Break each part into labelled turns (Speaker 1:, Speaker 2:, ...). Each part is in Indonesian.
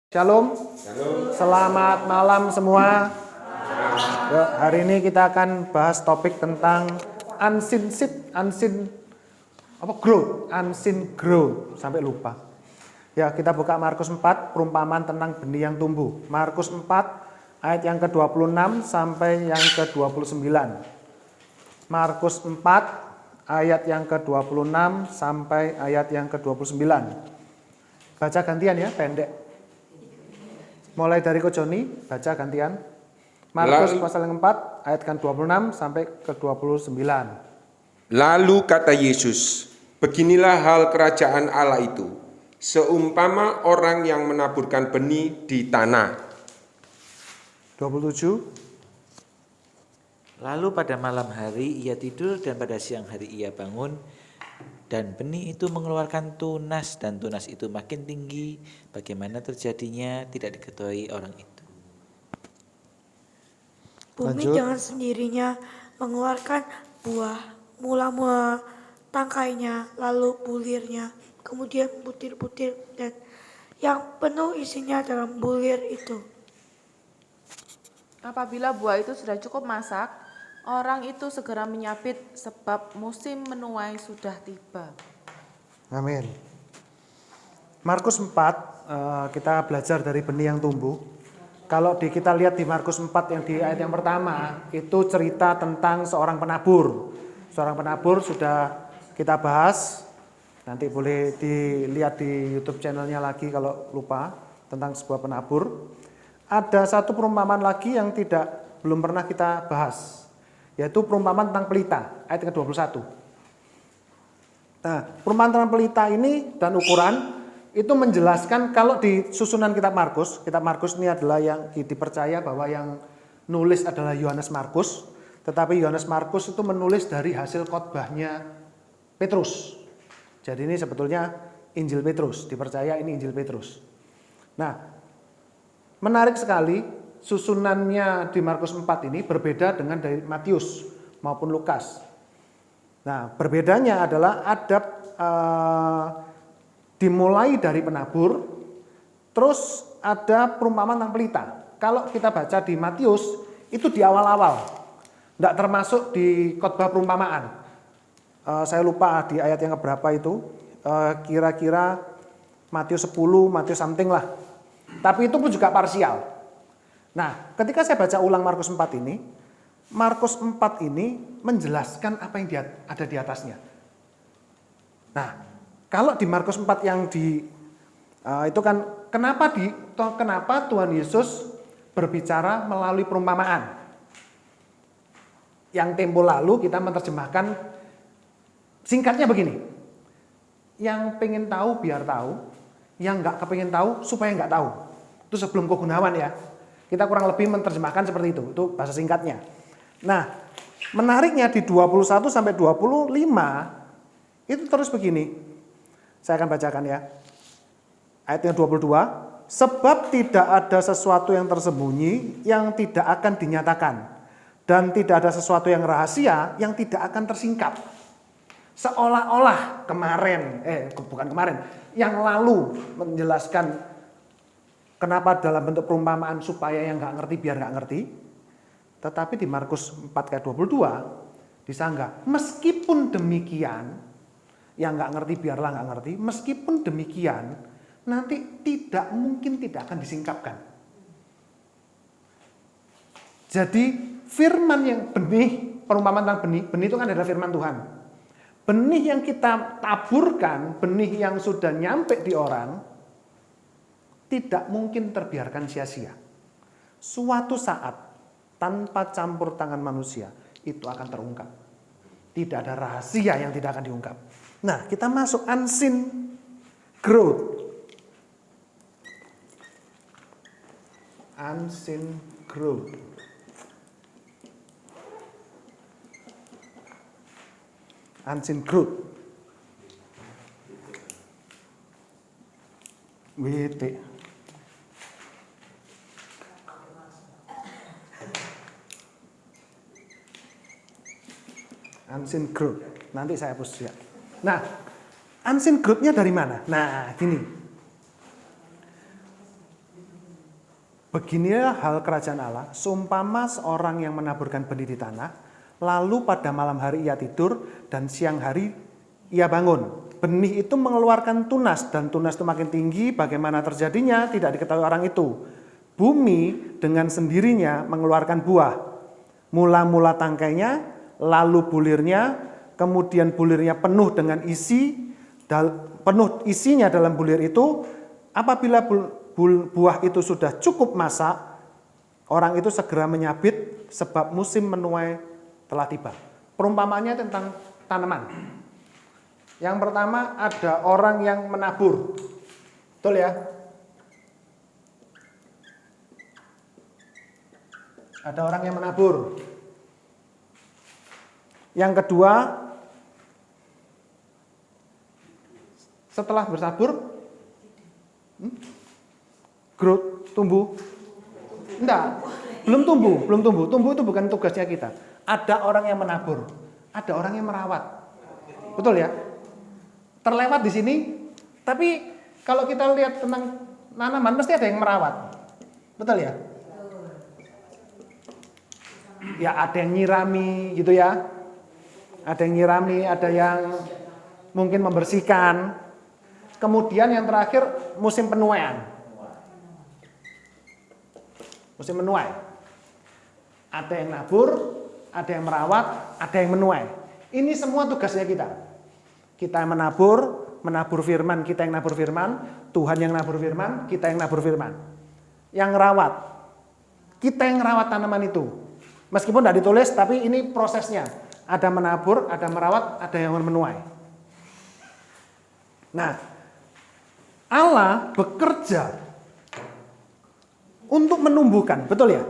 Speaker 1: Shalom. Selamat malam semua. Yuk, hari ini kita akan bahas topik tentang unseen seed, unseen growth, sampai lupa. Ya, kita buka Markus 4, perumpamaan tentang benih yang tumbuh. Markus 4 ayat yang ke-26 sampai yang ke-29. Markus 4 ayat yang ke-26 sampai ayat yang ke-29. Baca gantian ya, pendek. Mulai dari Ko Joni, baca gantian. Markus pasal yang 4 ayat ke-26 sampai ke-29.
Speaker 2: Lalu kata Yesus, beginilah hal kerajaan Allah itu, seumpama orang yang menaburkan benih di tanah.
Speaker 1: 27.
Speaker 3: Lalu pada malam hari ia tidur dan pada siang hari ia bangun. Dan benih itu mengeluarkan tunas dan tunas itu makin tinggi. Bagaimana terjadinya tidak diketahui orang itu.
Speaker 4: Bumi dengan sendirinya mengeluarkan buah, mula-mula tangkainya, lalu bulirnya, kemudian butir-butir dan yang penuh isinya dalam bulir itu.
Speaker 5: Apabila buah itu sudah cukup masak, orang itu segera menyabit sebab musim menuai sudah tiba.
Speaker 1: Amin. Markus 4 kita belajar dari benih yang tumbuh. Kalau kita lihat di Markus 4 yang di ayat yang pertama, itu cerita tentang seorang penabur. Seorang penabur sudah kita bahas. Nanti boleh dilihat di YouTube channelnya lagi kalau lupa tentang sebuah penabur. Ada satu perumpamaan lagi yang belum pernah kita bahas, yaitu perumpamaan tentang pelita, ayat ke-21. Nah, perumpamaan tentang pelita ini dan ukuran itu menjelaskan kalau di susunan kitab Markus ini adalah yang dipercaya bahwa yang nulis adalah Yohanes Markus, tetapi Yohanes Markus itu menulis dari hasil khotbahnya Petrus. Jadi ini sebetulnya Injil Petrus, dipercaya ini Injil Petrus. Nah, menarik sekali susunannya di Markus 4 ini berbeda dengan dari Matius maupun Lukas. Nah, berbedanya adalah dimulai dari penabur, terus ada perumpamaan tentang pelita. Kalau kita baca di Matius, itu di awal-awal, tidak termasuk di khotbah perumpamaan. Saya lupa di ayat yang keberapa itu, kira-kira Matius 10, Matius something lah. Tapi itu pun juga parsial. Nah, ketika saya baca ulang Markus 4 ini, Markus 4 ini menjelaskan apa yang ada di atasnya. Nah, kalau di Markus 4 yang itu kan kenapa Tuhan Yesus berbicara melalui perumpamaan? Yang tempo lalu kita menerjemahkan singkatnya begini. Yang pengen tahu biar tahu, yang nggak kepengen tahu supaya nggak tahu. Itu sebelum Ko Gunawan ya. Kita kurang lebih menerjemahkan seperti itu bahasa singkatnya. Nah, menariknya di 21 sampai 25 itu terus begini. Saya akan bacakan ya. Ayat yang 22, sebab tidak ada sesuatu yang tersembunyi yang tidak akan dinyatakan, dan tidak ada sesuatu yang rahasia yang tidak akan tersingkap. Seolah-olah yang lalu menjelaskan kenapa dalam bentuk perumpamaan supaya yang nggak ngerti biar nggak ngerti. Tetapi di Markus 4 ayat 22 disanggah, meskipun demikian, yang nggak ngerti biarlah nggak ngerti, meskipun demikian nanti tidak mungkin tidak akan disingkapkan. Jadi firman yang benih, perumpamaan tentang benih itu kan adalah firman Tuhan. Benih yang kita taburkan, benih yang sudah nyampe di orang, tidak mungkin terbiarkan sia-sia. Suatu saat, tanpa campur tangan manusia, itu akan terungkap. Tidak ada rahasia yang tidak akan diungkap. Nah, kita masuk unseen growth. Unseen growth. Unseen growth. WT. Unseen growth. Nanti saya hapus ya. Nah, unseen growth-nya dari mana? Nah, gini. Beginilah hal kerajaan Allah, seumpama seorang yang menaburkan benih di tanah, lalu pada malam hari ia tidur, dan siang hari ia bangun. Benih itu mengeluarkan tunas, dan tunas itu makin tinggi, bagaimana terjadinya tidak diketahui orang itu. Bumi dengan sendirinya mengeluarkan buah, mula-mula tangkainya, lalu bulirnya, kemudian bulirnya penuh dengan isi, penuh isinya dalam bulir itu. Apabila buah itu sudah cukup masak, orang itu segera menyabit sebab musim menuai telah tiba. Perumpamaannya tentang tanaman. Yang pertama ada orang yang menabur. Betul ya? Ada orang yang menabur. Yang kedua, setelah bersabur, growth, tumbuh? Enggak, belum tumbuh. Tumbuh itu bukan tugasnya kita. Ada orang yang menabur, ada orang yang merawat. Betul ya? Terlewat di sini, tapi kalau kita lihat tentang tanaman, mesti ada yang merawat. Betul ya? Ya ada yang nyirami gitu ya. Ada yang nyirami, ada yang mungkin membersihkan. Kemudian yang terakhir musim penuaian. Musim menuai. Ada yang nabur, ada yang merawat, ada yang menuai. Ini semua tugasnya kita. Kita yang menabur firman, kita yang nabur firman, Tuhan yang nabur firman, kita yang nabur firman. Yang rawat, kita yang rawat tanaman itu. Meskipun tidak ditulis, tapi ini prosesnya. Ada menabur, ada merawat, ada yang menuai. Nah, Allah bekerja untuk menumbuhkan, betul ya?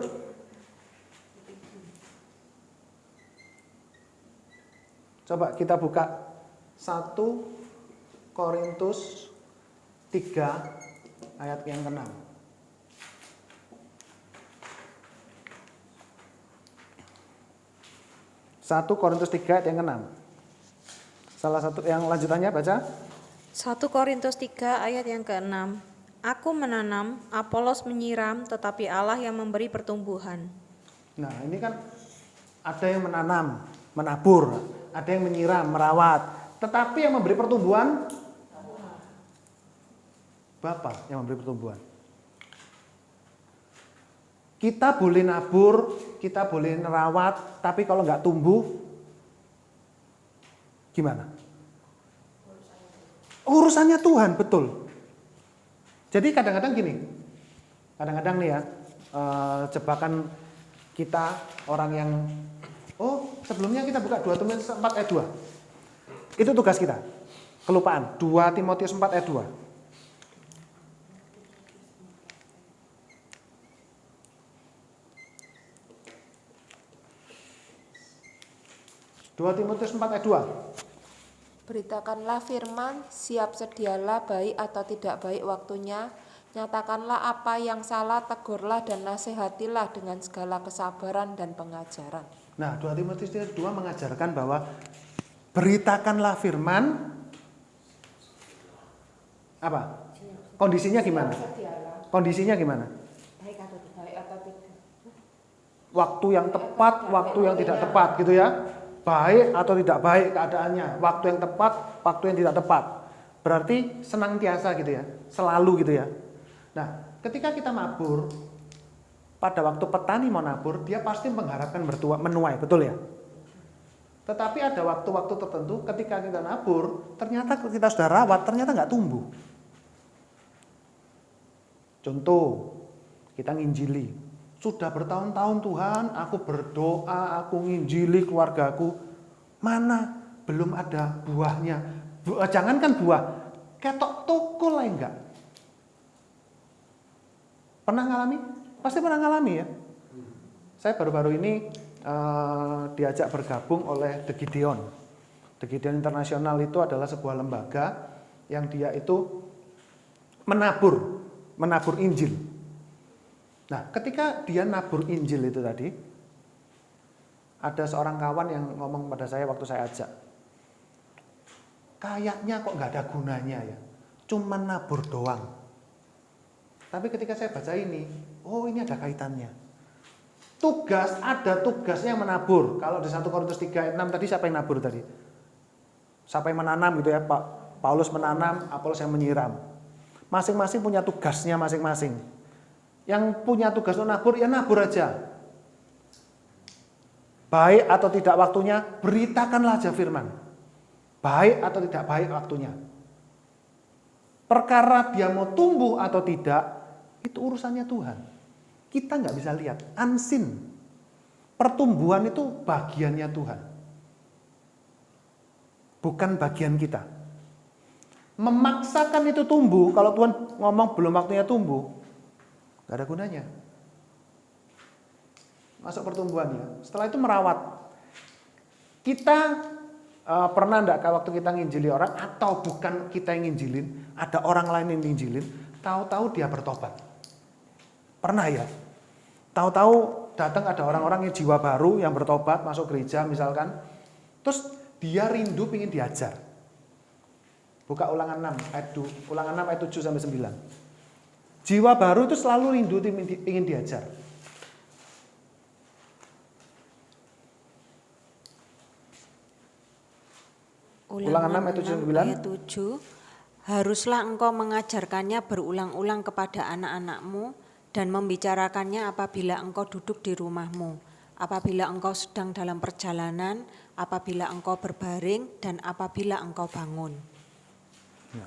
Speaker 1: Coba kita buka 1 Korintus 3 ayat yang ke-6. 1 Korintus 3 ayat yang ke-6. Salah satu yang lanjutannya baca.
Speaker 6: 1 Korintus 3 ayat yang ke-6. Aku menanam, Apolos menyiram, tetapi Allah yang memberi pertumbuhan.
Speaker 1: Nah, ini kan ada yang menanam, menabur, ada yang menyiram, merawat. Tetapi yang memberi pertumbuhan Bapa yang memberi pertumbuhan. Kita boleh nabur, kita boleh merawat, tapi kalau nggak tumbuh, gimana? Urusannya Tuhan, betul. Jadi kadang-kadang gini, kadang-kadang nih ya, jebakan kita orang yang, sebelumnya kita buka 2 Timotius 4 ayat 2. Itu tugas kita, kelupaan, 2 Timotius 4 ayat 2. 2 Timotius 4 ayat 2.
Speaker 5: Beritakanlah firman, siap sedialah baik atau tidak baik waktunya, nyatakanlah apa yang salah, tegurlah dan nasihatilah dengan segala kesabaran dan pengajaran.
Speaker 1: Nah, 2 Timotius 2 mengajarkan bahwa beritakanlah firman, apa? Kondisinya gimana? Kondisinya gimana?
Speaker 5: Baik atau tidak.
Speaker 1: Waktu yang tepat, waktu yang tidak tepat gitu ya. Baik atau tidak baik keadaannya, waktu yang tepat, waktu yang tidak tepat. Berarti senantiasa gitu ya, selalu gitu ya. Nah, ketika kita nabur, pada waktu petani mau nabur, dia pasti mengharapkan menuai, betul ya? Tetapi ada waktu-waktu tertentu ketika kita nabur, ternyata kita sudah rawat, ternyata nggak tumbuh. Contoh, kita nginjili. Sudah bertahun-tahun Tuhan, aku berdoa, aku nginjili keluargaku. Mana belum ada buahnya. Jangankan buah, ketok toko lah enggak. Pernah ngalami? Pasti pernah ngalami ya. Saya baru-baru ini diajak bergabung oleh The Gideon. The Gideon Internasional itu adalah sebuah lembaga yang dia itu menabur Injil. Nah, ketika dia nabur Injil itu tadi, ada seorang kawan yang ngomong pada saya waktu saya ajak, kayaknya kok nggak ada gunanya ya, cuman nabur doang. Tapi ketika saya baca ini, oh ini ada kaitannya. Ada tugasnya menabur. Kalau di 1 Korintus 3 ayat 6 tadi siapa yang nabur tadi? Siapa yang menanam gitu ya, Pak? Paulus menanam, Apolos yang menyiram. Masing-masing punya tugasnya masing-masing. Yang punya tugas untuk nabur, ya nabur aja. Baik atau tidak waktunya, beritakanlah aja firman. Baik atau tidak baik waktunya. Perkara dia mau tumbuh atau tidak, itu urusannya Tuhan. Kita nggak bisa lihat, unseen. Pertumbuhan itu bagiannya Tuhan. Bukan bagian kita. Memaksakan itu tumbuh, kalau Tuhan ngomong belum waktunya tumbuh, nggak ada gunanya. Masuk pertumbuhannya. Setelah itu merawat. Kita pernah enggak waktu kita nginjili orang, atau bukan kita yang nginjilin, ada orang lain yang nginjilin, tahu-tahu dia bertobat. Pernah ya? Tahu-tahu datang ada orang-orang yang jiwa baru yang bertobat, masuk gereja misalkan, terus dia rindu ingin diajar. Buka Ulangan 6 ayat 2, Ulangan 6 ayat 7 sampai 9. Jiwa baru itu selalu rindu ingin diajar. Ulangan 6 ayat 7 sampai 9.
Speaker 6: Ayat 7. Haruslah engkau mengajarkannya berulang-ulang kepada anak-anakmu dan membicarakannya apabila engkau duduk di rumahmu, apabila engkau sedang dalam perjalanan, apabila engkau berbaring, dan apabila engkau bangun.
Speaker 1: Ya.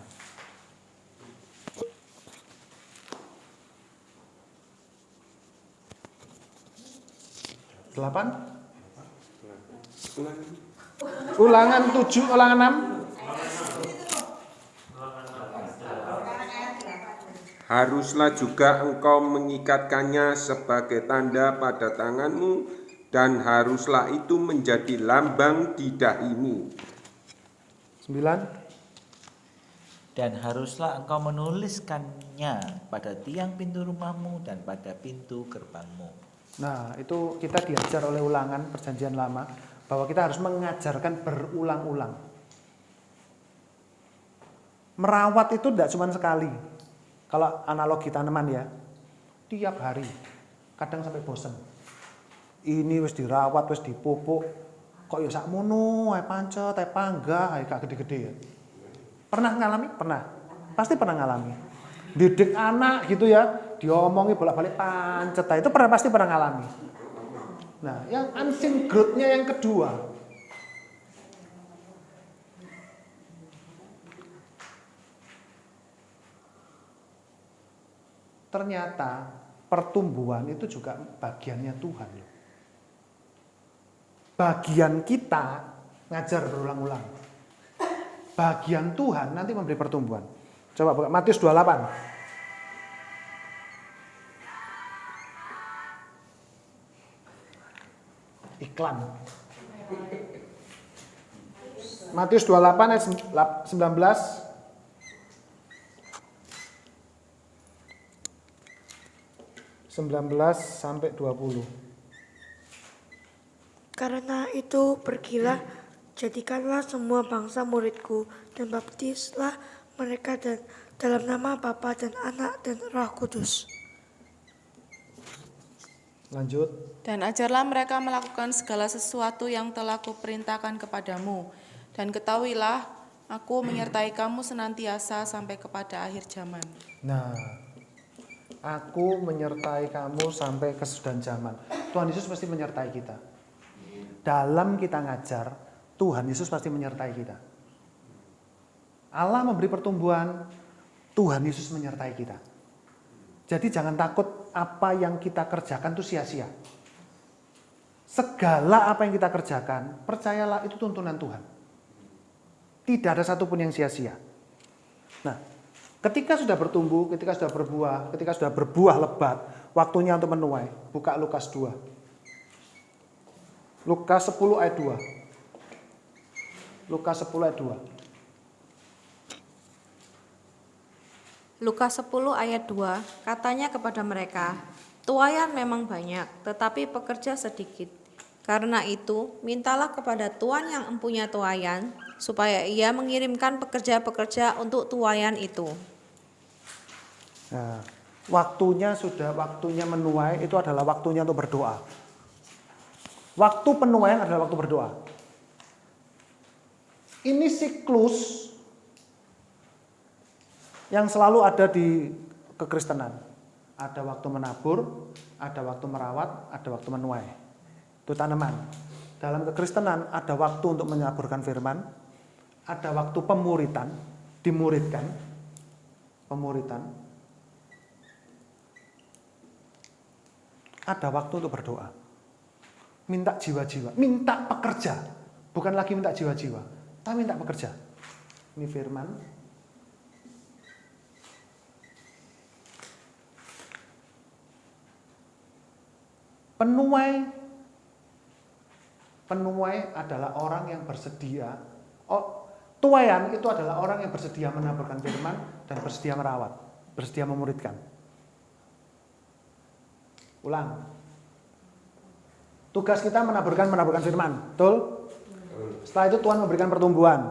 Speaker 1: Delapan? Ulangan 7, ulangan 6.
Speaker 2: Haruslah juga engkau mengikatkannya sebagai tanda pada tanganmu, dan haruslah itu menjadi lambang di dahimu.
Speaker 1: 9.
Speaker 3: Dan haruslah engkau menuliskannya pada tiang pintu rumahmu dan pada pintu gerbangmu.
Speaker 1: Nah, itu kita diajar oleh Ulangan Perjanjian Lama bahwa kita harus mengajarkan berulang-ulang. Merawat itu tidak cuma sekali. Kalau analogi tanaman ya, tiap hari, kadang sampai bosan. Ini wis dirawat, wis dipupuk, kok ya sakmono, ae pancet, ae panggah, ae gak gede-gede ya. Pernah ngalami? Pernah. Pasti pernah ngalami. Didik anak gitu ya, diomongi bolak-balik pancet, itu pasti pernah ngalami. Nah, yang unseen growth-nya yang kedua. Ternyata pertumbuhan itu juga bagiannya Tuhan. Bagian kita ngajar berulang-ulang. Bagian Tuhan nanti memberi pertumbuhan. Coba buka Matius 28. Iklan. Matius 28 ayat 19. Sampai 20.
Speaker 4: Karena itu pergilah, jadikanlah semua bangsa muridku dan baptislah mereka dan dalam nama Bapa dan Anak dan Roh Kudus.
Speaker 1: Lanjut.
Speaker 7: Dan ajarlah mereka melakukan segala sesuatu yang telah kuperintahkan kepadamu. Dan ketahuilah, aku menyertai kamu senantiasa sampai kepada akhir zaman.
Speaker 1: Nah, aku menyertai kamu sampai kesudahan zaman. Tuhan Yesus pasti menyertai kita. Dalam kita ngajar, Tuhan Yesus pasti menyertai kita. Allah memberi pertumbuhan, Tuhan Yesus menyertai kita. Jadi jangan takut apa yang kita kerjakan itu sia-sia. Segala apa yang kita kerjakan, percayalah itu tuntunan Tuhan. Tidak ada satupun yang sia-sia. Nah, ketika sudah bertumbuh, ketika sudah berbuah, ketika sudah berbuah lebat, waktunya untuk menuai. Buka Lukas 2. Lukas 10 ayat 2. Lukas 10 ayat 2.
Speaker 6: Lukas 10 ayat 2, katanya kepada mereka, tuaian memang banyak, tetapi pekerja sedikit. Karena itu, mintalah kepada Tuan yang empunya tuaian, supaya ia mengirimkan pekerja-pekerja untuk tuaian itu.
Speaker 1: Nah, waktunya menuai itu adalah waktunya untuk berdoa. Waktu penuaian adalah waktu berdoa. Ini siklus yang selalu ada di kekristenan. Ada waktu menabur, ada waktu merawat, ada waktu menuai. Itu tanaman. Dalam kekristenan ada waktu untuk menaburkan firman, ada waktu pemuritan, dimuridkan, pemuritan. Ada waktu untuk berdoa. Minta jiwa-jiwa, minta pekerja. Bukan lagi minta jiwa-jiwa, tapi minta pekerja. Ini firman. Penuai adalah orang yang bersedia. Tuaian itu adalah orang yang bersedia menaburkan firman dan bersedia merawat, bersedia memuridkan. Ulang. Tugas kita menaburkan firman, betul? Setelah itu Tuhan memberikan pertumbuhan.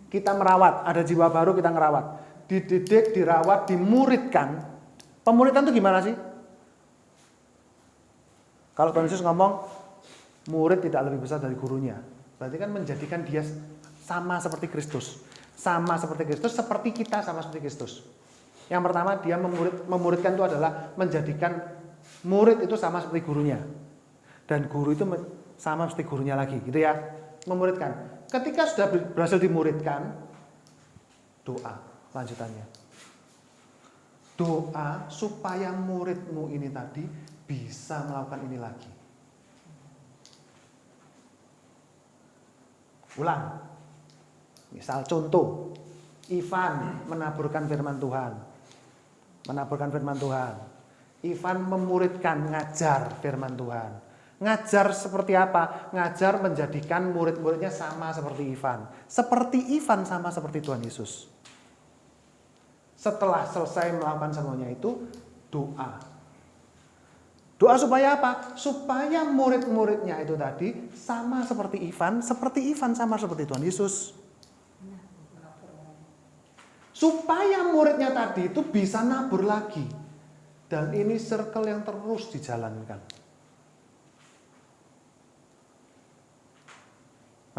Speaker 1: Kita merawat, ada jiwa baru kita ngerawat. Dididik, dirawat, dimuridkan. Pemuridan itu gimana sih? Kalau Tuhan Yesus ngomong, murid tidak lebih besar dari gurunya. Berarti kan menjadikan dia sama seperti Kristus. Sama seperti Kristus, seperti kita sama seperti Kristus. Yang pertama dia memuridkan itu adalah menjadikan murid itu sama seperti gurunya. Dan guru itu sama seperti gurunya lagi, gitu ya. Memuridkan. Ketika sudah berhasil dimuridkan, doa lanjutannya. Doa supaya muridmu ini tadi bisa melakukan ini lagi. Ulang. Misal contoh, Ivan menaburkan firman Tuhan. Ivan memuridkan, ngajar firman Tuhan. Ngajar seperti apa? Ngajar menjadikan murid-muridnya sama seperti Ivan. Seperti Ivan sama seperti Tuhan Yesus. Setelah selesai melakukan semuanya itu, doa. Doa supaya apa? Supaya murid-muridnya itu tadi sama seperti Ivan sama seperti Tuhan Yesus. Supaya muridnya tadi itu bisa nabur lagi. Dan ini circle yang terus dijalankan.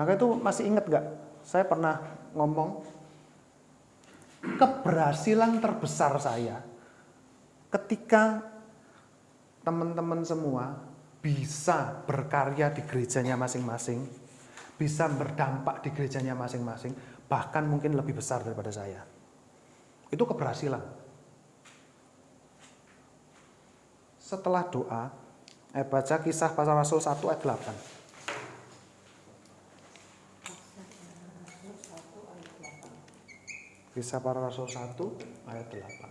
Speaker 1: Maka itu masih ingat gak? Saya pernah ngomong, keberhasilan terbesar saya ketika teman-teman semua bisa berkarya di gerejanya masing-masing, bisa berdampak di gerejanya masing-masing, bahkan mungkin lebih besar daripada saya. Itu keberhasilan. Setelah doa, baca Kisah Para Rasul 1 ayat 8. Kisah Para Rasul 1 ayat 8.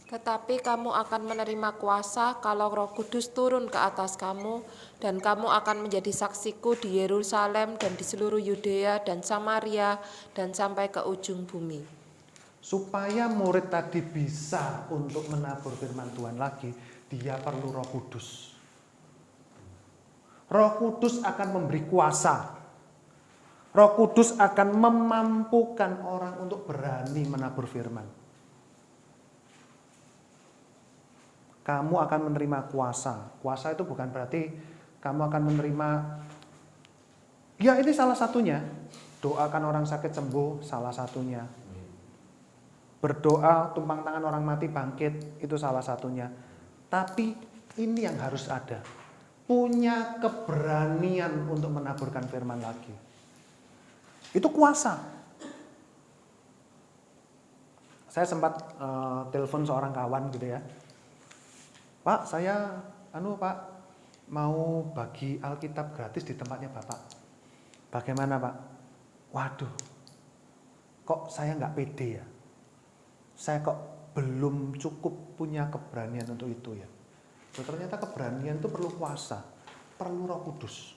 Speaker 5: Tetapi kamu akan menerima kuasa kalau Roh Kudus turun ke atas kamu, dan kamu akan menjadi saksiku di Yerusalem dan di seluruh Yudea dan Samaria dan sampai ke ujung bumi.
Speaker 1: Supaya murid tadi bisa untuk menabur firman Tuhan lagi, dia perlu Roh Kudus. Roh Kudus akan memberi kuasa. Roh Kudus akan memampukan orang untuk berani menabur firman. Kamu akan menerima kuasa. Kuasa itu bukan berarti kamu akan menerima, ya ini salah satunya. Doakan orang sakit sembuh, salah satunya. Berdoa, tumpang tangan orang mati bangkit, itu salah satunya. Tapi ini yang harus ada. Punya keberanian untuk menaburkan firman lagi. Itu kuasa. Saya sempat telepon seorang kawan gitu ya. Pak, saya Pak mau bagi Alkitab gratis di tempatnya Bapak. Bagaimana Pak? Waduh, kok saya nggak pede ya? Saya kok belum cukup punya keberanian untuk itu ya. Ternyata keberanian itu perlu kuasa, perlu Roh Kudus.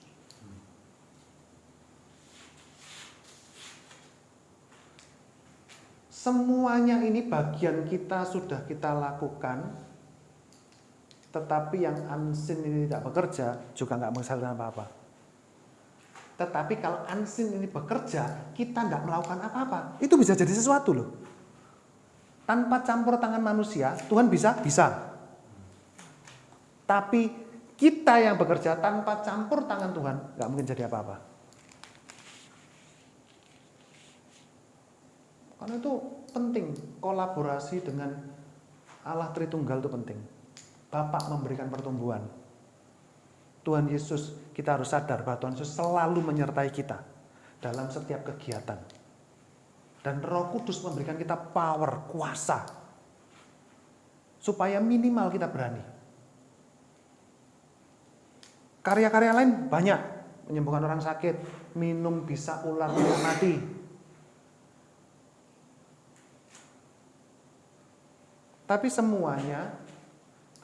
Speaker 1: Semuanya ini bagian kita sudah kita lakukan. Tetapi yang unseen ini tidak bekerja juga nggak menghasilkan apa-apa. Tetapi kalau unseen ini bekerja, kita nggak melakukan apa-apa, itu bisa jadi sesuatu loh. Tanpa campur tangan manusia, Tuhan bisa. Tapi kita yang bekerja tanpa campur tangan Tuhan, nggak mungkin jadi apa-apa. Karena itu penting, kolaborasi dengan Allah Tritunggal itu penting. Bapa memberikan pertumbuhan. Tuhan Yesus, kita harus sadar bahwa Tuhan Yesus selalu menyertai kita dalam setiap kegiatan. Dan Roh Kudus memberikan kita power, kuasa, supaya minimal kita berani. Karya-karya lain banyak, menyembuhkan orang sakit, minum bisa ular tidak mati. Tapi semuanya,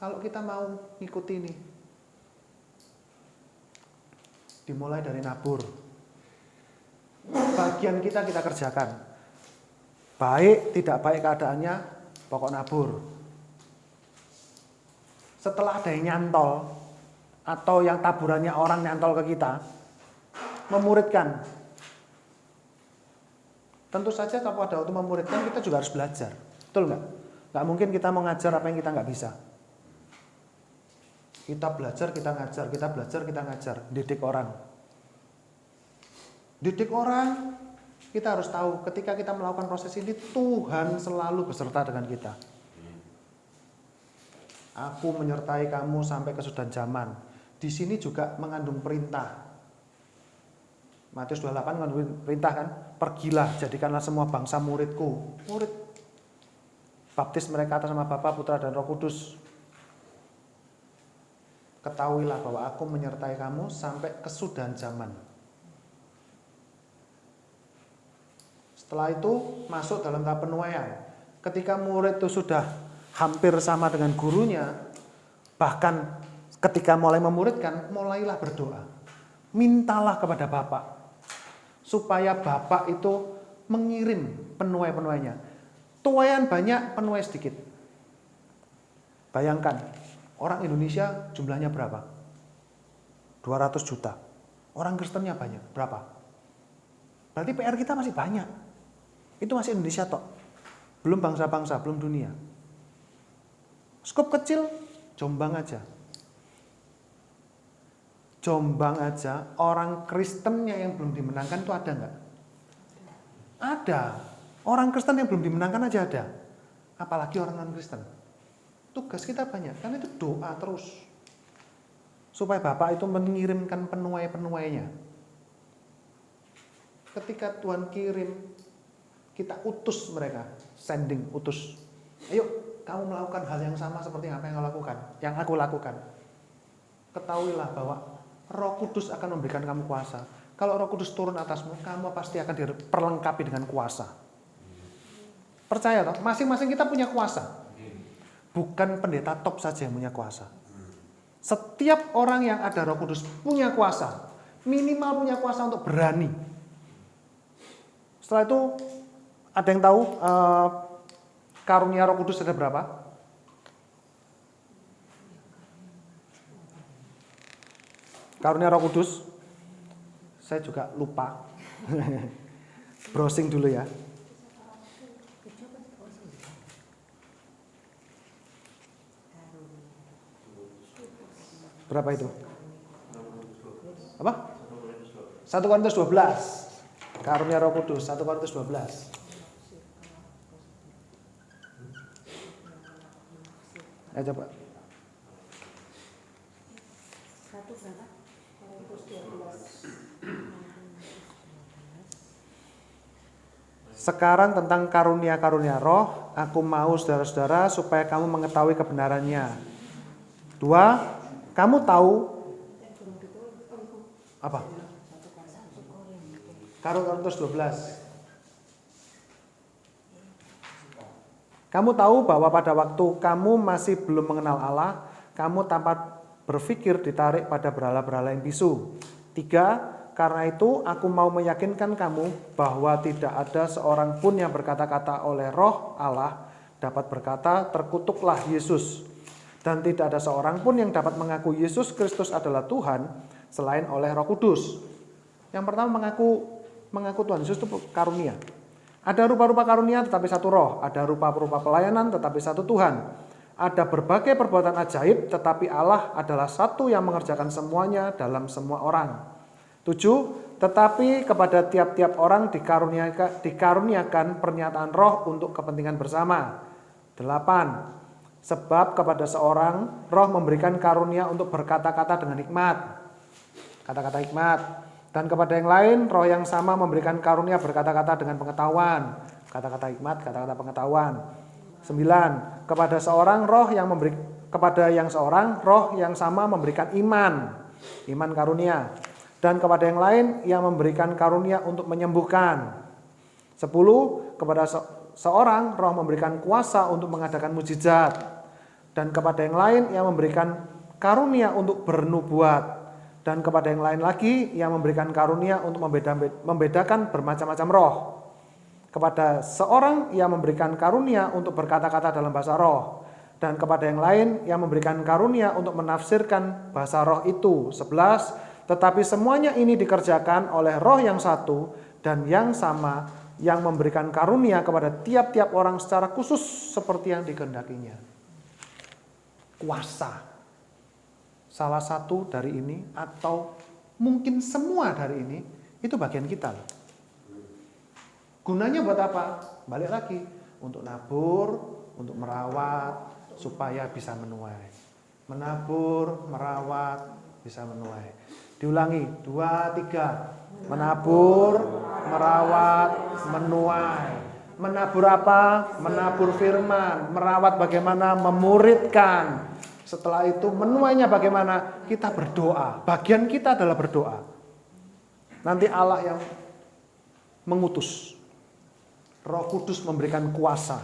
Speaker 1: kalau kita mau ikuti ini, dimulai dari nabur. Bagian kita kerjakan. Baik, tidak baik keadaannya, pokok nabur. Setelah ada yang nyantol, atau yang taburannya orang nyantol ke kita, memuridkan. Tentu saja kalau ada waktu memuridkan, kita juga harus belajar. Betul nggak? Nggak mungkin kita mau ngajar apa yang kita nggak bisa. Kita belajar, kita ngajar, kita belajar, kita ngajar. Didik orang. Didik orang, kita harus tahu ketika kita melakukan proses ini, Tuhan selalu beserta dengan kita. Aku menyertai kamu sampai kesudahan zaman. Di sini juga mengandung perintah. Matius 28 mengandung perintah kan? Pergilah, jadikanlah semua bangsa muridku. Murid. Baptis mereka atas nama Bapa, Putra, dan Roh Kudus. Ketahuilah bahwa aku menyertai kamu sampai kesudahan zaman. Setelah itu masuk dalam tahap penuaian. Ketika murid itu sudah hampir sama dengan gurunya, bahkan ketika mulai memuridkan, mulailah berdoa. Mintalah kepada Bapa supaya Bapa itu mengirim penuai-penuainya. Tuaian banyak, penuai sedikit. Bayangkan, orang Indonesia jumlahnya berapa? 200 juta. Orang Kristennya banyak, berapa? Berarti PR kita masih banyak. Itu masih Indonesia tok. Belum bangsa-bangsa, belum dunia. Skop kecil, Jombang aja. Jombang aja, orang Kristennya yang belum dimenangkan itu ada nggak? Ada. Orang Kristen yang belum dimenangkan aja ada. Apalagi orang non-Kristen. Tugas kita banyak, karena itu doa terus. Supaya Bapak itu mengirimkan penuai-penuainya. Ketika Tuhan kirim, kita utus mereka. Sending, utus. Ayo, kamu melakukan hal yang sama seperti apa yang aku lakukan. Ketahuilah bahwa Roh Kudus akan memberikan kamu kuasa. Kalau Roh Kudus turun atasmu, kamu pasti akan diperlengkapi dengan kuasa. Percaya toh, masing-masing kita punya kuasa. Bukan pendeta top saja yang punya kuasa. Setiap orang yang ada Roh Kudus punya kuasa. Minimal punya kuasa untuk berani. Setelah itu, ada yang tahu karunia Roh Kudus ada berapa? Karunia Roh Kudus, saya juga lupa. Browsing dulu ya. Berapa itu? Apa? 1 Korintus 12. Karunia Roh Kudus, 1 Korintus 12. Ya coba. Sekarang tentang karunia-karunia roh, aku mau saudara-saudara supaya kamu mengetahui kebenarannya. 2, kamu tahu apa? Korintus 12. Kamu tahu bahwa pada waktu kamu masih belum mengenal Allah, kamu tanpa berpikir ditarik pada berhala-berhala yang bisu. 3, karena itu aku mau meyakinkan kamu bahwa tidak ada seorang pun yang berkata-kata oleh Roh Allah dapat berkata, terkutuklah Yesus. Dan tidak ada seorang pun yang dapat mengaku Yesus Kristus adalah Tuhan selain oleh Roh Kudus. Yang pertama mengaku Tuhan Yesus itu karunia. Ada rupa-rupa karunia tetapi satu roh, ada rupa-rupa pelayanan tetapi satu Tuhan. Ada berbagai perbuatan ajaib tetapi Allah adalah satu yang mengerjakan semuanya dalam semua orang. 7. Tetapi kepada tiap-tiap orang dikaruniakan pernyataan roh untuk kepentingan bersama. 8. Sebab kepada seorang roh memberikan karunia untuk berkata-kata dengan hikmat. Kata-kata hikmat. Dan kepada yang lain roh yang sama memberikan karunia berkata-kata dengan pengetahuan. Kata-kata hikmat, kata-kata pengetahuan. 9. Kepada yang seorang roh yang sama memberikan iman karunia. Dan kepada yang lain yang memberikan karunia untuk menyembuhkan. 10. Kepada seorang roh memberikan kuasa untuk mengadakan mujizat. Dan kepada yang lain yang memberikan karunia untuk bernubuat. Dan kepada yang lain lagi yang memberikan karunia untuk membedakan bermacam-macam roh. Kepada seorang yang memberikan karunia untuk berkata-kata dalam bahasa roh. Dan kepada yang lain yang memberikan karunia untuk menafsirkan bahasa roh itu. 11. Tetapi semuanya ini dikerjakan oleh roh yang satu dan yang sama yang memberikan karunia kepada tiap-tiap orang secara khusus seperti yang dikehendakinya. Kuasa. Salah satu dari ini atau mungkin semua dari ini itu bagian kita. Gunanya buat apa? Balik lagi, untuk nabur, untuk merawat supaya bisa menuai. Menabur, merawat, bisa menuai. Diulangi, 2, 3. Menabur, merawat, menuai. Menabur apa? Menabur firman. Merawat bagaimana? Memuridkan. Setelah itu menuainya bagaimana? Kita berdoa. Bagian kita adalah berdoa. Nanti Allah yang mengutus. Roh Kudus memberikan kuasa.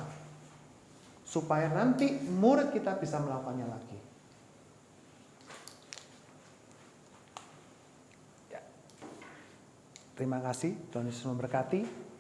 Speaker 1: Supaya nanti murid kita bisa melakukannya lagi. Terima kasih, Tuhan Yesus memberkati.